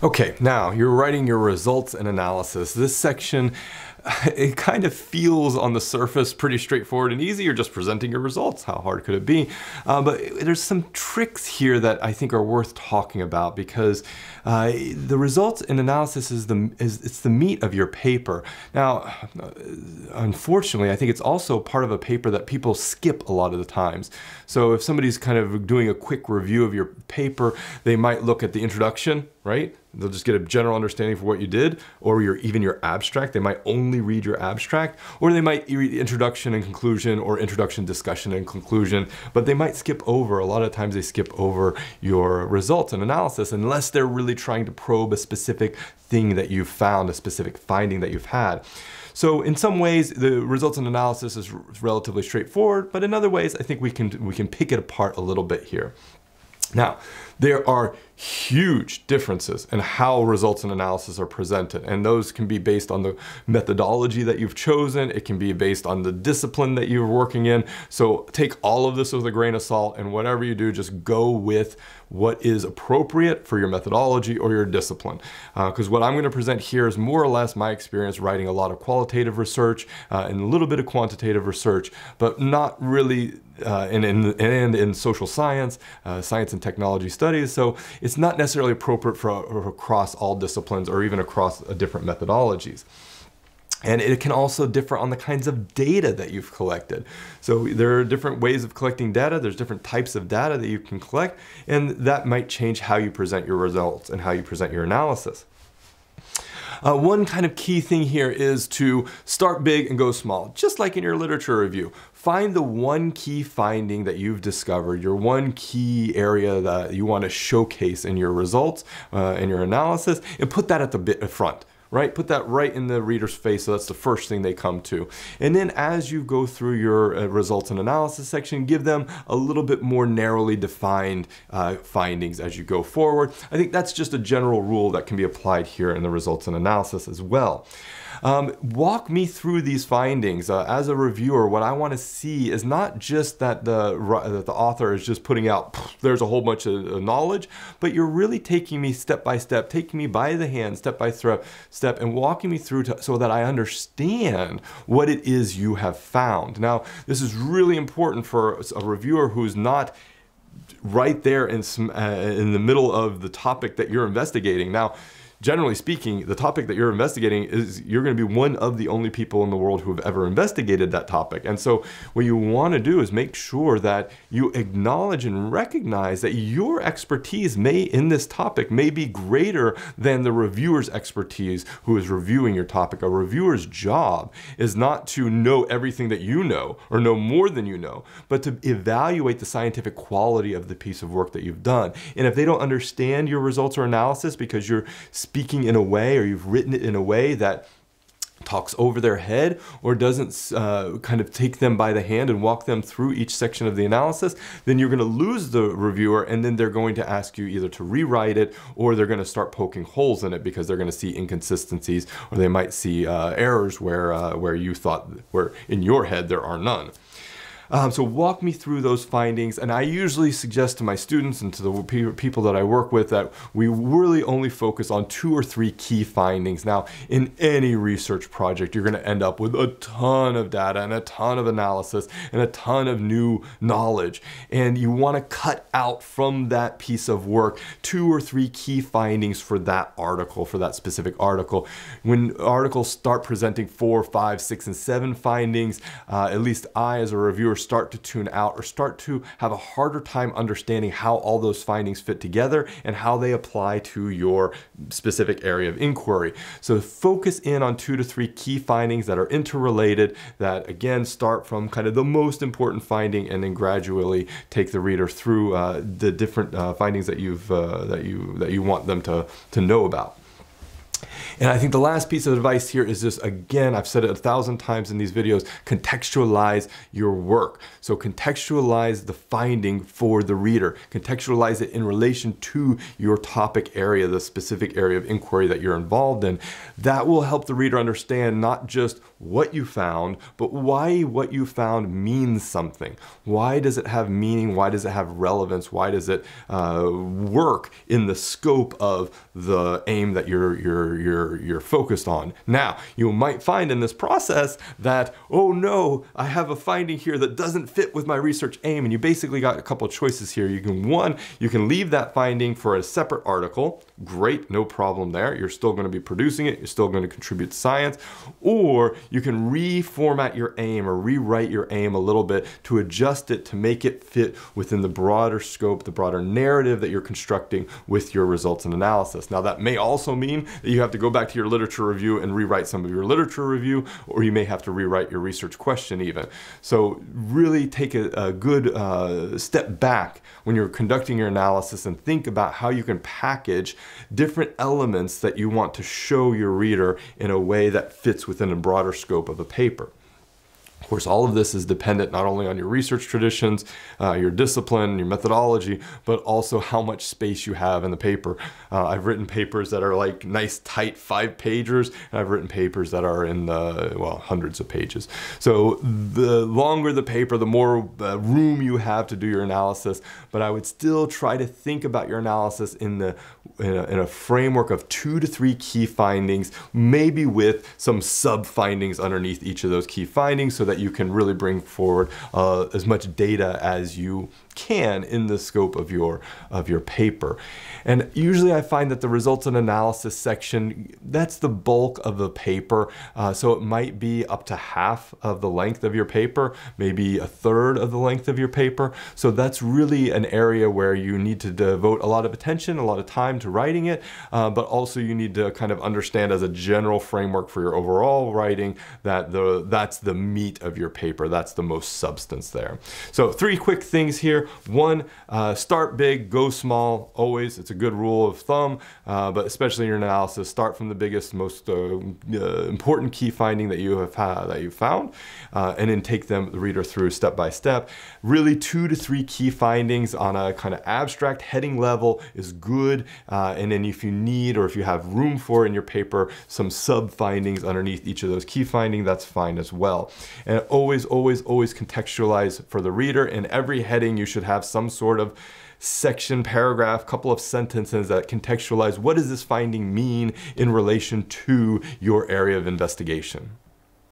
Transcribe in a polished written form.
Okay, now you're writing your results and analysis. This section, it kind of feels on the surface pretty straightforward and easy. You're just presenting your results. How hard could it be? But there's some tricks here that I think are worth talking about, because the results and analysis is the meat of your paper. Now, unfortunately, I think it's also part of a paper that people skip a lot of the times. So if somebody's kind of doing a quick review of your paper, they might look at the introduction, right? They'll just get a general understanding for what you did, or even your abstract. They might only read your abstract, or they might read introduction and conclusion, or introduction, discussion, and conclusion, but they might skip over. A lot of times they skip over your results and analysis unless they're really trying to probe a specific thing that you've found, a specific finding that you've had. So in some ways, the results and analysis is relatively straightforward, but in other ways, I think we can pick it apart a little bit here. Now, there are huge differences in how results and analysis are presented, and those can be based on the methodology that you've chosen. It can be based on the discipline that you're working in. So take all of this with a grain of salt, and whatever you do, just go with what is appropriate for your methodology or your discipline. Because what I'm going to present here is more or less my experience writing a lot of qualitative research and a little bit of quantitative research, but not really in social science, science and technology studies. So it's not necessarily appropriate for across all disciplines or even across different methodologies. And it can also differ on the kinds of data that you've collected. So there are different ways of collecting data. There's different types of data that you can collect, and that might change how you present your results and how you present your analysis. One kind of key thing here is to start big and go small, just like in your literature review. Find the one key finding that you've discovered, your one key area that you want to showcase in your results and your analysis, and put that at the front. Right? Put that right in the reader's face, so that's the first thing they come to. And then as you go through your results and analysis section, give them a little bit more narrowly defined findings as you go forward. I think that's just a general rule that can be applied here in the results and analysis as well. Walk me through these findings. As a reviewer, what I want to see is not just that the author is just putting out, there's a whole bunch of knowledge, but you're really taking me step by step, taking me by the hand, step by step, and walking me through so that I understand what it is you have found. Now, this is really important for a reviewer who's not right there in the middle of the topic that you're investigating. Now, generally speaking, the topic that you're investigating is, you're going to be one of the only people in the world who have ever investigated that topic. And so what you want to do is make sure that you acknowledge and recognize that your expertise in this topic may be greater than the reviewer's expertise who is reviewing your topic. A reviewer's job is not to know everything that you know or know more than you know, but to evaluate the scientific quality of the piece of work that you've done. And if they don't understand your results or analysis because you're speaking in a way, or you've written it in a way that talks over their head or doesn't kind of take them by the hand and walk them through each section of the analysis, then you're going to lose the reviewer, and then they're going to ask you either to rewrite it, or they're going to start poking holes in it because they're going to see inconsistencies, or they might see errors where you thought, where in your head there are none. So walk me through those findings, and I usually suggest to my students and to the people that I work with that we really only focus on 2 or 3 key findings. Now, in any research project, you're going to end up with a ton of data and a ton of analysis and a ton of new knowledge, and you want to cut out from that piece of work 2 or 3 key findings for that article, for that specific article. When articles start presenting 4, 5, 6, and 7 findings, at least I, as a reviewer, start to tune out or start to have a harder time understanding how all those findings fit together and how they apply to your specific area of inquiry. So focus in on 2 to 3 key findings that are interrelated, that again start from kind of the most important finding and then gradually take the reader through the different findings that you want them to know about. And I think the last piece of advice here is just, again, I've said it 1,000 times in these videos, contextualize your work. So contextualize the finding for the reader. Contextualize it in relation to your topic area, the specific area of inquiry that you're involved in. That will help the reader understand not just what you found, but why what you found means something. Why does it have meaning? Why does it have relevance? Why does it work in the scope of the aim that you're focused on? Now, you might find in this process that, oh no, I have a finding here that doesn't fit with my research aim, and you basically got a couple of choices here. You can leave that finding for a separate article. Great, no problem there. You're still going to be producing it. You're still going to contribute to science. Or you can reformat your aim or rewrite your aim a little bit to adjust it to make it fit within the broader scope, the broader narrative that you're constructing with your results and analysis. Now, that may also mean that you have to go back to your literature review and rewrite some of your literature review, or you may have to rewrite your research question even. So really take a good step back when you're conducting your analysis and think about how you can package different elements that you want to show your reader in a way that fits within a broader scope of a paper. Of course, all of this is dependent not only on your research traditions, your discipline, your methodology, but also how much space you have in the paper. I've written papers that are like nice, tight 5-pagers, and I've written papers that are in the, well, hundreds of pages. So the longer the paper, the more room you have to do your analysis, but I would still try to think about your analysis in a framework of 2 to 3 key findings, maybe with some sub-findings underneath each of those key findings, so that you can really bring forward as much data as you can in the scope of your paper. And usually I find that the results and analysis section, that's the bulk of the paper. So it might be up to half of the length of your paper, maybe a third of the length of your paper. So that's really an area where you need to devote a lot of attention, a lot of time to writing it, but also you need to kind of understand as a general framework for your overall writing that that's the meat of your paper. That's the most substance there. So 3 quick things here. 1, start big, go small, always. It's a good rule of thumb, but especially in your analysis, start from the biggest, most important key finding that you have found, and then take the reader through step by step. Really 2 to 3 key findings on a kind of abstract heading level is good, and then if you need, or if you have room for in your paper, some sub findings underneath each of those key findings, that's fine as well. And always, always, always contextualize for the reader. In every heading, you should have some sort of section, paragraph, couple of sentences that contextualize what does this finding mean in relation to your area of investigation.